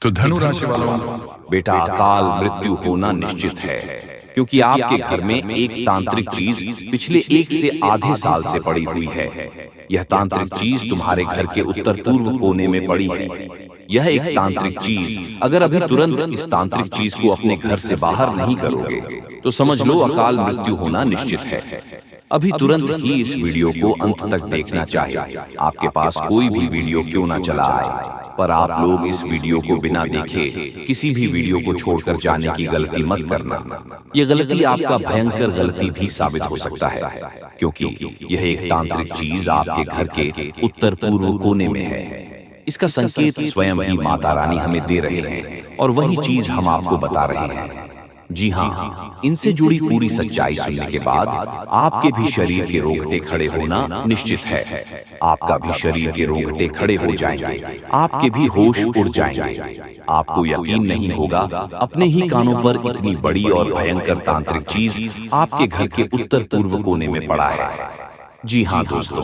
तो धनु राशि वालों, बेटा अकाल मृत्यु होना निश्चित है, क्योंकि आपके घर में एक तांत्रिक चीज पिछले 1 से आधे साल से पड़ी हुई है। यह तांत्रिक चीज तुम्हारे घर के उत्तर पूर्व कोने में पड़ी है। यह एक तांत्रिक चीज अगर अभी तुरंत इस तांत्रिक चीज को अपने घर से बाहर नहीं करोगे तो समझ लो अकाल मृत्यु होना निश्चित है। अभी तुरंत ही इस वीडियो को अंत तक देखना चाहिए। आपके पास कोई भी वीडियो क्यों ना चला आए, पर आप लोग इस वीडियो को बिना देखे किसी भी वीडियो को छोड़कर जाने की गलती मत करना। यह गलती आपका भयंकर गलती भी साबित हो सकता है, क्योंकि यह एक तांत्रिक चीज आपके घर के उत्तर पूर्व कोने में है। इसका संकेत स्वयं ही माता रानी हमें दे रहे हैं और वही चीज हम आपको बता रहे हैं। जी हाँ, इनसे जुड़ी पूरी सच्चाई सुनने के बाद आपके भी शरीर के रोंगटे खड़े होना निश्चित है। आपका भी शरीर के रोंगटे खड़े हो जाएंगे, आपके भी होश उड़ जाएंगे। आपको यकीन नहीं होगा अपने ही कानों पर इतनी बड़ी और भयंकर तांत्रिक चीज आपके घर के उत्तर पूर्व कोने में पड़ा है। जी हाँ दोस्तों,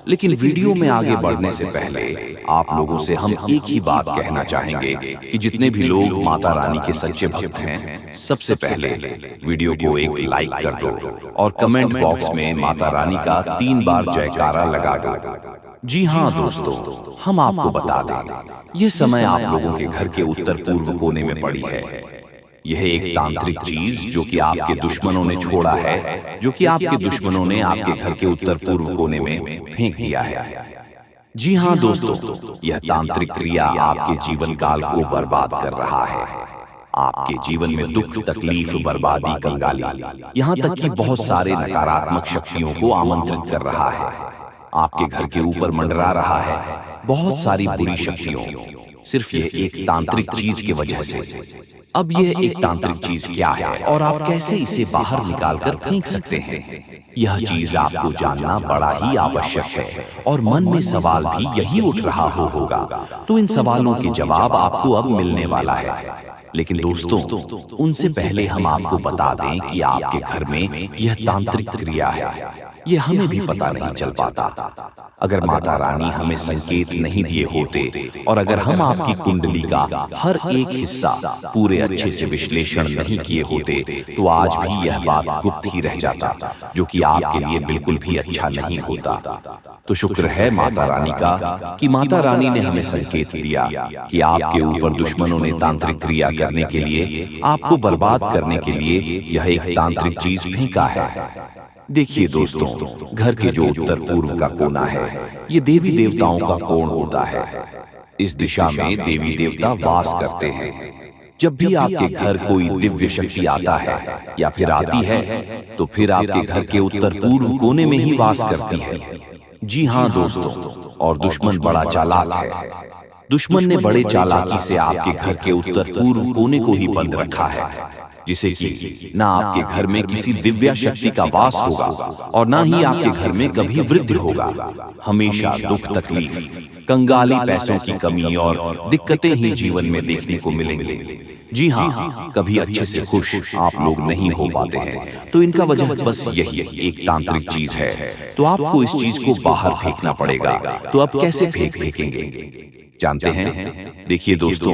लेकिन वीडियो में आगे बढ़ने से पहले आप लोगों से हम एक ही बात कहना चाहेंगे कि जितने भी लोग माता रानी के सच्चे भक्त हैं, सबसे पहले वीडियो को एक लाइक कर दो और कमेंट बॉक्स में माता रानी का 3 बार जयकारा लगा दो। जी हाँ दोस्तों, हम आपको बता दें, यह समय आप लोगों के घर के उत्तर पूर्व कोने में पड़ी है। यह एक तांत्रिक चीज जो कि आपके दुश्मनों ने छोड़ा है, जो कि आपके दुश्मनों ने आपके घर के उत्तर पूर्व कोने में फेंक दिया है। जी हाँ दोस्तों, यह तांत्रिक क्रिया आपके जीवन काल को बर्बाद कर रहा है। आपके जीवन में दुख, तकलीफ, बर्बादी, कंगाली, यहाँ तक कि बहुत सारे नकारात्मक शक्तियों को आमंत्रित कर रहा है। आपके घर के ऊपर मंडरा रहा है बहुत सारी बुरी शक्तियों, सिर्फ ये एक तांत्रिक चीज की वजह से। अब यह एक तांत्रिक चीज क्या है और आप कैसे इसे बाहर निकालकर फेंक सकते हैं, यह चीज आपको जानना बड़ा ही आवश्यक है। और मन में सवाल भी यही उठ रहा होगा, तो इन सवालों के जवाब आपको अब मिलने वाला है। लेकिन दोस्तों, उनसे पहले हम आपको बता दें कि आपके घर में यह तांत्रिक क्रिया है, यह हमें भी पता नहीं चल पाता अगर माता रानी हमें संकेत नहीं दिए होते, और अगर हम आपकी कुंडली का हर एक हिस्सा पूरे अच्छे से विश्लेषण नहीं किए होते, तो आज भी यह बात गुप्त ही रह जाता, जो कि आपके लिए बिल्कुल भी अच्छा नहीं होता। तो शुक्र है माता रानी का कि माता रानी ने हमें संकेत दिया कि आपके ऊपर दुश्मनों ने तांत्रिक क्रिया करने के लिए, आपको बर्बाद करने के लिए यह एक तांत्रिक चीज फेंका है। देखिए दोस्तों, घर के जो उत्तर पूर्व का कोना है, ये देवी देवताओं का कोण होता है। इस दिशा में देवी देवता वास करते हैं। जब भी आपके घर कोई दिव्य शक्ति आता है या फिर आती है, तो फिर आपके घर के उत्तर पूर्व कोने में ही वास करती है। जी हाँ दोस्तों, और दुश्मन बड़ा चालाक है। दुश्मन ने बड़े चालाकी से आपके घर के उत्तर पूर्व कोने को ही बंद रखा है, जिसे कि ना आपके घर में किसी दिव्य शक्ति का वास होगा और ना ही आपके घर में कभी वृद्धि होगा। हमेशा दुख, तकलीफ, कंगाली, पैसों की कमी और दिक्कतें ही जीवन में देखने को मिलेंगे। जी हाँ, कभी अच्छे से खुश आप लोग नहीं हो पाते हैं, तो इनका वजह बस यही एक तांत्रिक चीज है। तो आपको इस चीज को बाहर फेंकना पड़ेगा। तो अब कैसे फेंकेंगे जानते हैं? देखिए दोस्तों,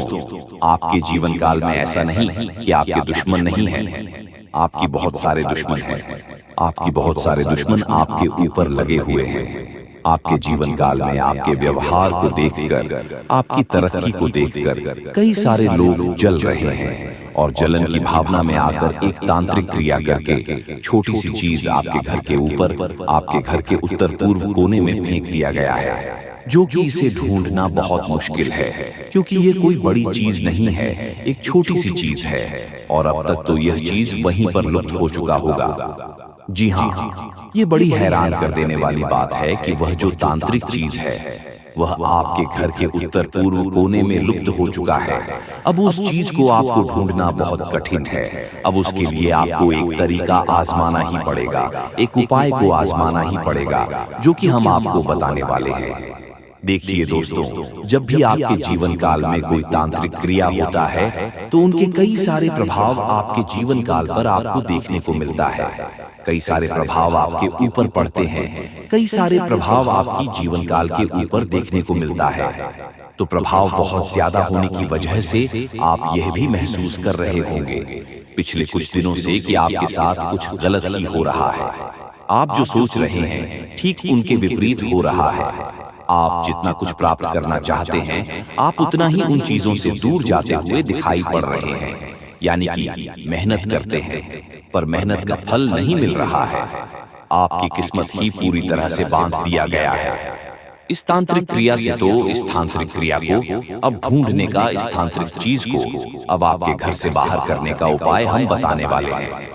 आपके जीवन काल में ऐसा नहीं कि आपके दुश्मन नहीं हैं। आपकी बहुत सारे दुश्मन हैं। आपकी बहुत सारे दुश्मन आपके ऊपर लगे हुए हैं। आपके जीवन काल में आपके व्यवहार को देखकर, आपकी तरक्की को देखकर कई सारे लोग जल रहे हैं, और जलन की भावना में आकर एक तांत्रिक क्रिया करके छोटी सी चीज आपके घर के ऊपर, आपके घर के उत्तर पूर्व कोने में फेंक दिया गया है, जो कि इसे ढूंढना बहुत मुश्किल है, क्योंकि ये कोई बड़ी चीज नहीं है, एक छोटी सी चीज है, और अब तक तो यह चीज वहीं पर लुप्त हो चुका होगा। जी हाँ, ये बड़ी हैरान कर देने वाली बात है कि वह जो तांत्रिक चीज है, वह आपके घर के उत्तर पूर्व कोने में लुप्त हो चुका है। अब उस चीज को आपको ढूंढना बहुत कठिन है। अब उसके लिए आपको एक तरीका आजमाना ही पड़ेगा, एक उपाय को आजमाना ही पड़ेगा, जो कि हम आपको बताने वाले हैं। देखिए दोस्तों, जब भी आपके जीवन काल में कोई तांत्रिक क्रिया होता है, तो उनके कई सारे प्रभाव आपके जीवन काल पर आपको देखने को मिलता है। कई सारे प्रभाव आपके ऊपर पड़ते हैं, कई सारे प्रभाव आपकी जीवन काल के ऊपर देखने को मिलता है। तो प्रभाव बहुत ज्यादा होने की वजह से आप यह भी महसूस कर रहे होंगे पिछले कुछ दिनों से कि आपके साथ कुछ गलत ही हो रहा है। आप जो सोच रहे हैं ठीक उनके विपरीत हो रहा है। आप जितना कुछ प्राप्त करना चाहते हैं आप उतना ही उन चीजों से दूर जाते हुए दिखाई पड़ रहे हैं। यानी कि मेहनत करते हैं पर मेहनत का फल नहीं मिल रहा है। आपकी किस्मत ही पूरी तरह से बांध दिया गया है। इस तांत्रिक क्रिया से तो इस तांत्रिक क्रिया को अब ढूंढने का, इस तांत्रिक चीज को अब आपके घर से बाहर करने का उपाय हम बताने वाले हैं।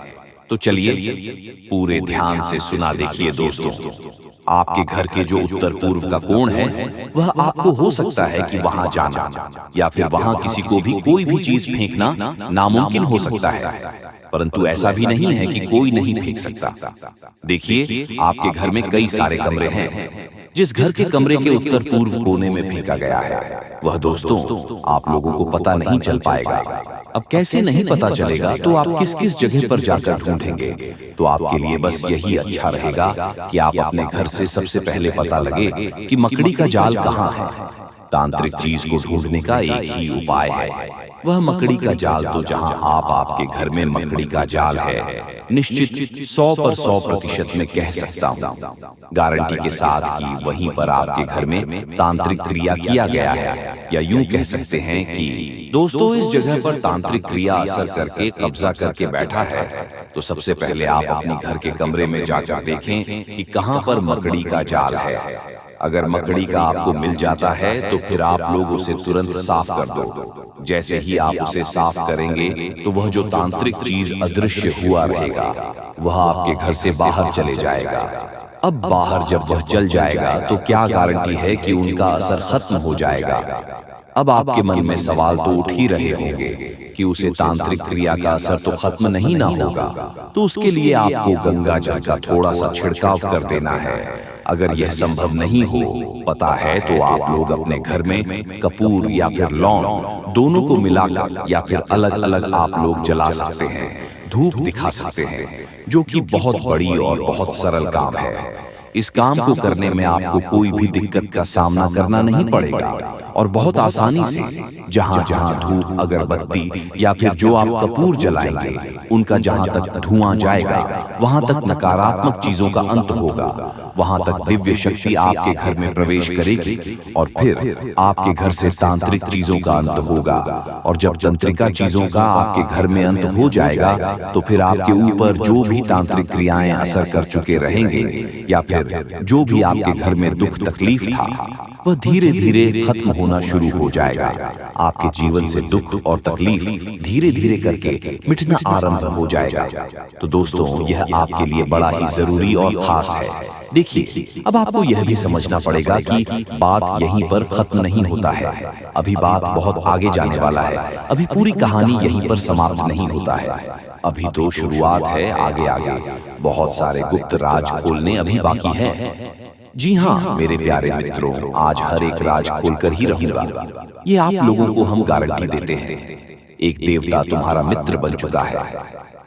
तो चलिए पूरे ध्यान से सुना देखिए दोस्तों। आपके घर के जो उत्तर पूर्व का कोण है वह आपको हो सकता है कि वहां जाना या फिर वहां किसी को भी कोई भी चीज फेंकना नामुमकिन हो सकता है, परंतु ऐसा भी नहीं है कि कोई नहीं फेंक सकता। देखिए आपके घर में कई सारे कमरे हैं। जिस घर के कमरे के उत्तर पूर्व कोने में फेंका गया है वह दोस्तों आप लोगों को पता नहीं चल पाएगा। अब कैसे नहीं पता चलेगा तो आप किस किस जगह पर जाकर ढूंढेंगे? तो आपके लिए बस यही अच्छा रहेगा कि आप अपने घर से सबसे पहले पता लगे कि मकड़ी का जाल कहाँ है। तांत्रिक चीज को ढूंढने का एक ही उपाय है, वह मकड़ी का जाल। तो जहां आपके घर में मकड़ी का जाल है, निश्चित 100% में कह सकता हूँ गारंटी के साथ कि वहीं पर आपके घर में तांत्रिक क्रिया किया गया है। या यूं कह सकते हैं कि दोस्तों इस जगह पर तांत्रिक क्रिया असर करके कब्जा करके बैठा है। तो सबसे पहले आप अपने घर के कमरे में जाकर देखें कि कहां पर मकड़ी का जाल है। अगर मकड़ी का आपको मिल जाता है तो फिर आप लोग उसे तुरंत साफ कर दो। जैसे ही आप उसे साफ करेंगे तो वह जो तांत्रिक चीज अदृश्य हुआ रहेगा वह आपके घर से बाहर चले जाएगा। अब बाहर जब वह चल जाएगा तो क्या गारंटी है कि उनका असर खत्म हो जाएगा? अब आपके मन में सवाल तो उठ ही रहे होंगे कि उसे तांत्रिक क्रिया का असर तो खत्म नहीं ना होगा, तो उसके लिए आपको गंगा जल का थोड़ा सा छिड़काव कर देना है। अगर यह संभव नहीं हो पता है तो आप लोग अपने घर में कपूर या फिर लौंग दोनों को मिलाकर या फिर अलग अलग आप लोग जला सकते हैं, धूप दिखा सकते हैं, जो कि बहुत बड़ी और बहुत सरल काम है। इस काम को करने में आपको कोई भी दिक्कत का सामना करना नहीं पड़ेगा और बहुत आसानी से जहां जहां धूप, अगरबत्ती या फिर जो आप कपूर जलाएंगे उनका जहां तक धुआं जाएगा वहां तक नकारात्मक चीजों का अंत होगा, वहां तक दिव्य शक्ति आपके घर में प्रवेश करेगी और फिर आपके घर से तांत्रिक चीजों का अंत होगा। और जब तंत्रिका चीजों का आपके घर में अंत हो जाएगा तो फिर आपके ऊपर जो भी तांत्रिक क्रियाएं असर कर चुके रहेंगे या फिर जो भी आपके घर में दुख तकलीफ था वह धीरे धीरे खत्म होना शुरू हो जाएगा। आपके जीवन से दुख और तकलीफ धीरे धीरे करके मिटना आरंभ हो जाएगा। तो दोस्तों यह आपके लिए बड़ा ही जरूरी और खास है। देखिए अब आपको यह भी समझना पड़ेगा कि बात यहीं पर खत्म नहीं होता है, अभी बात बहुत आगे जाने वाला है। अभी पूरी कहानी यहीं पर समाप्त नहीं होता है, अभी तो शुरुआत है। आगे आगे बहुत सारे गुप्त राज खोलने अभी बाकी हैं। जी हाँ मेरे प्यारे मित्रों, आज हर एक राज खोलकर ही रहूंगा, ये आप लोगों को हम गारंटी देते हैं। एक देवता तुम्हारा मित्र बन चुका है।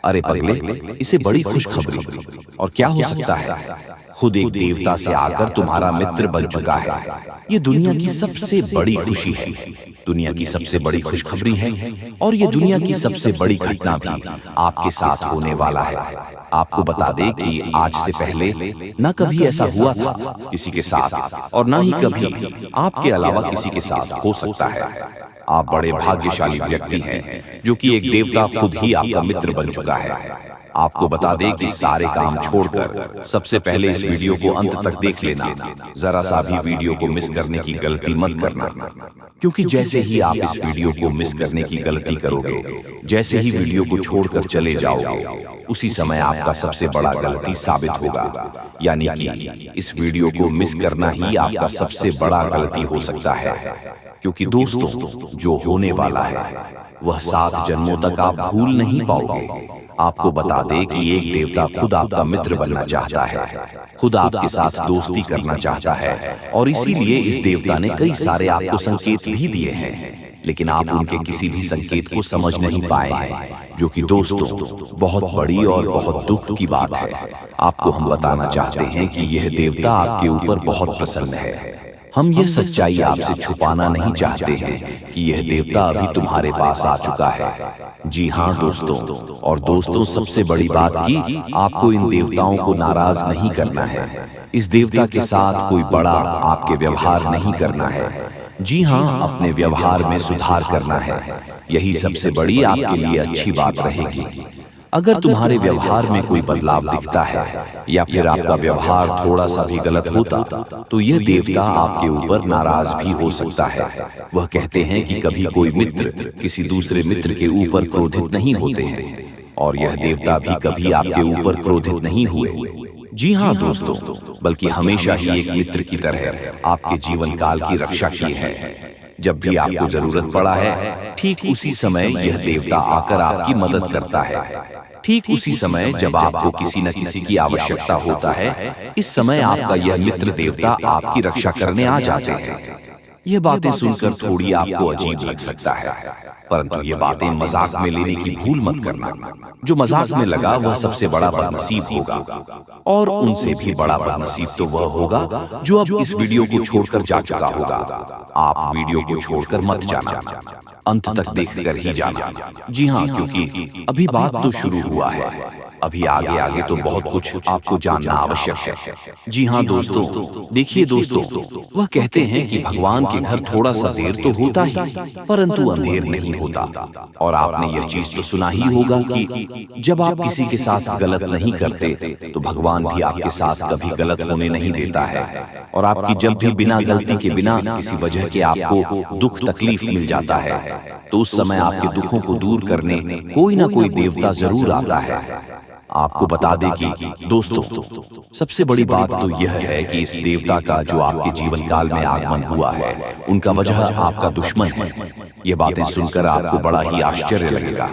अरे पगले, इसे बड़ी खुशखबरी और क्या हो सकता है? खुद एक देवता से आकर तुम्हारा मित्र बन चुका है। ये दुनिया की सबसे बड़ी खुशी है, दुनिया की सबसे बड़ी खुशखबरी है और ये दुनिया की सबसे बड़ी घटना भी आपके साथ होने वाला है। आपको बता दे कि आज से पहले न कभी ऐसा हुआ था किसी के साथ और न ही कभी आपके अलावा किसी के साथ हो सकता है। आप बड़े भाग्यशाली व्यक्ति हैं जो कि एक देवता खुद ही आपका मित्र बन चुका है। आपको बता दें कि सारे काम छोड़कर सबसे पहले इस वीडियो को अंत तक देख लेना, जरा सा भी वीडियो को मिस करने की गलती मत करना, क्योंकि जैसे ही आप इस वीडियो को मिस करने की गलती करोगे, जैसे ही वीडियो को छोड़कर चले जाओगे, उसी समय आपका सबसे बड़ा गलती साबित होगा। यानी कि इस वीडियो को मिस करना ही आपका सबसे बड़ा गलती हो सकता है, क्योंकि दोस्तों जो होने वाला है वह 7 जन्मों तक आप भूल नहीं पाओगे। आपको बता दे कि एक देवता खुद आपका मित्र बनना चाहता है, खुद आपके साथ दोस्ती करना चाहता है और इसीलिए इस देवता ने कई सारे आपको संकेत भी दिए हैं, लेकिन आप उनके किसी भी संकेत को समझ नहीं पाए हैं, जो कि दोस्तों बहुत बड़ी और बहुत दुख की बात है। आपको हम बताना चाहते हैं कि यह देवता आपके ऊपर बहुत प्रसन्न है। हम यह सच्चाई आपसे छुपाना नहीं चाहते हैं कि यह देवता अभी तुम्हारे पास आ चुका है। जी हाँ दोस्तों, और दोस्तों सबसे बड़ी बात कि आपको इन देवताओं को नाराज नहीं करना है। इस देवता के साथ कोई बड़ा आपके व्यवहार नहीं करना है। जी हाँ, अपने व्यवहार में सुधार करना है। यही सबसे बड़ी आपके लिए अच्छी बात रहेगी। अगर तुम्हारे व्यवहार में कोई बदलाव दिखता है या फिर आपका व्यवहार थोड़ा सा भी गलत होता, तो यह देवता आपके ऊपर नाराज भी हो सकता है। वह कहते हैं कि कभी कोई मित्र किसी दूसरे मित्र के ऊपर क्रोधित नहीं होते हैं, और यह देवता भी कभी आपके ऊपर क्रोधित नहीं हुए। जी हाँ दोस्तों, बल्कि हमेशा ही एक मित्र की तरह आपके जीवन काल की रक्षा की है। जब भी आपको जरूरत पड़ा है, ठीक उसी समय यह देवता आकर आपकी मदद करता है। ठीक उसी समय जब आपको किसी न किसी की आवश्यकता होता है, इस समय आपका यह मित्र देवता आपकी रक्षा करने आ जाते हैं। ये बातें सुनकर थोड़ी आपको अजीब लग सकता है, परंतु ये बातें मजाक में लेने की भूल मत करना। जो मजाक में लगा वह सबसे बड़ा बदनसीब होगा, और उनसे भी बड़ा बदनसीब तो वह होगा जो अब इस वीडियो को छोड़कर जा चुका होगा। आप वीडियो को छोड़कर मत जाना, अंत तक देखकर ही जाना। जी हाँ, क्योंकि अभी बात तो शुरू हुआ है। अभी आगे आगे तो बहुत कुछ आपको जानना आवश्यक है। जी हाँ दोस्तों, देखिए दोस्तों, वह कहते हैं कि भगवान के घर थोड़ा सा देर तो होता ही, परंतु अंधेर नहीं होता। और आपने यह चीज तो सुना ही होगा कि जब आप किसी के साथ गलत नहीं करते, तो भगवान भी आपके साथ कभी गलत होने नहीं देता है। और आपकी जब भी बिना गलती के, बिना किसी वजह के आपको दुख तकलीफ मिल जाता है, तो उस समय आपके दुखों को दूर करने कोई ना कोई देवता जरूर आता है। आपको बता दें कि दोस्तों, सबसे बड़ी बात तो यह है कि इस देवता का जो आपके जीवन काल में आगमन हुआ है, उनका वजह आपका दुश्मन है। ये बातें सुनकर आपको बड़ा ही आश्चर्य लगेगा,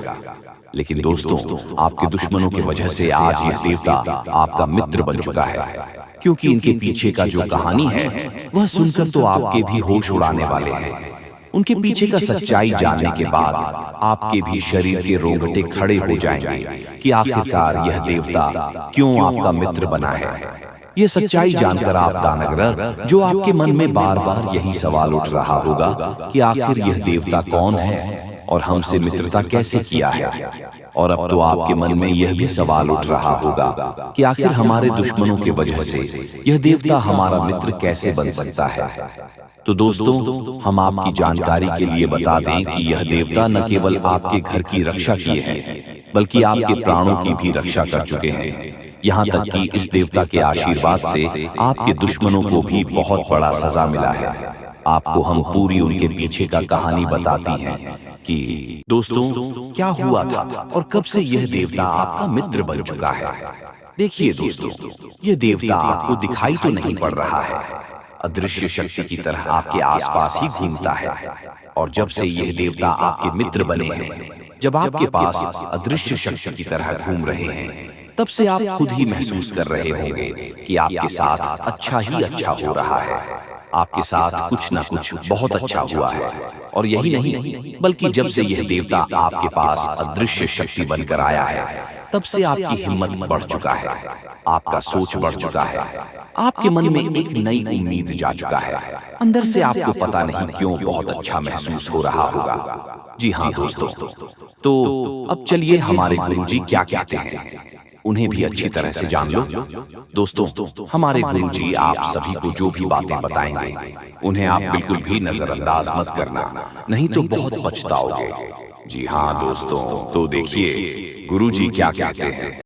लेकिन दोस्तों, आपके दुश्मनों की वजह से आज यह देवता आपका मित्र बन चुका है। क्योंकि इनके पीछे का जो कहानी है, वह सुनकर तो आपके भी होश उड़ाने वाले हैं। उनके पीछे का सच्चाई जानने के बाद आपके भी शरीर के रोंगटे खड़े हो जाएंगे कि आखिरकार यह देवता क्यों आपका मित्र बना है। यह सच्चाई जानकर आप दानगरर, जो आपके मन में बार बार यही सवाल उठ रहा होगा कि आखिर यह देवता कौन है और हमसे मित्रता कैसे किया है, और अब तो आपके मन में यह भी सवाल उठ रहा होगा कि आखिर हमारे दुश्मनों की वजह से यह देवता हमारा मित्र कैसे बन सकता है। तो दोस्तों, हम आपकी जानकारी के लिए बता दें कि यह देवता न केवल आपके घर की रक्षा किए हैं, बल्कि आपके प्राणों की भी रक्षा कर चुके हैं। यहाँ तक कि इस देवता के आशीर्वाद से आपके दुश्मनों को भी बहुत बड़ा सजा मिला है। आपको हम पूरी उनके पीछे का कहानी बताती हैं कि दोस्तों क्या हुआ था और कब से यह देवता आपका मित्र बन चुका है। देखिए दोस्तों, यह देवता आपको दिखाई तो नहीं पड़ रहा है, अदृश्य शक्ति की तरह आपके आसपास ही घूमता है। और जब से यह देवता आपके मित्र बने हैं, जब आपके पास अदृश्य शक्ति की तरह घूम रहे हैं, तब से आप खुद ही महसूस कर रहे होंगे कि आपके साथ अच्छा ही अच्छा हो रहा है। आपके साथ कुछ ना कुछ बहुत अच्छा हुआ है। और यही नहीं, बल्कि जब से यह देवता आपके पास अदृश्य शक्ति बनकर आया है, तब से आपकी हिम्मत बढ़ चुका है, आपका सोच बढ़ चुका है, आपके मन में एक नई उम्मीद जा चुका है। अंदर से आपको पता नहीं क्यों बहुत अच्छा महसूस हो रहा होगा। जी हाँ दोस्तों, तो अब चलिए हमारे गुरुजी क्या कहते हैं, उन्हें भी अच्छी तरह से जान लो। दोस्तों, हमारे गुरुजी आप सभी को जो भी बातें बताएंगे, उन्हें आप बिल्कुल भी नजरअंदाज मत करना, नहीं तो बहुत पछताओगे। जी हाँ दोस्तों, तो देखिए गुरुजी क्या कहते हैं।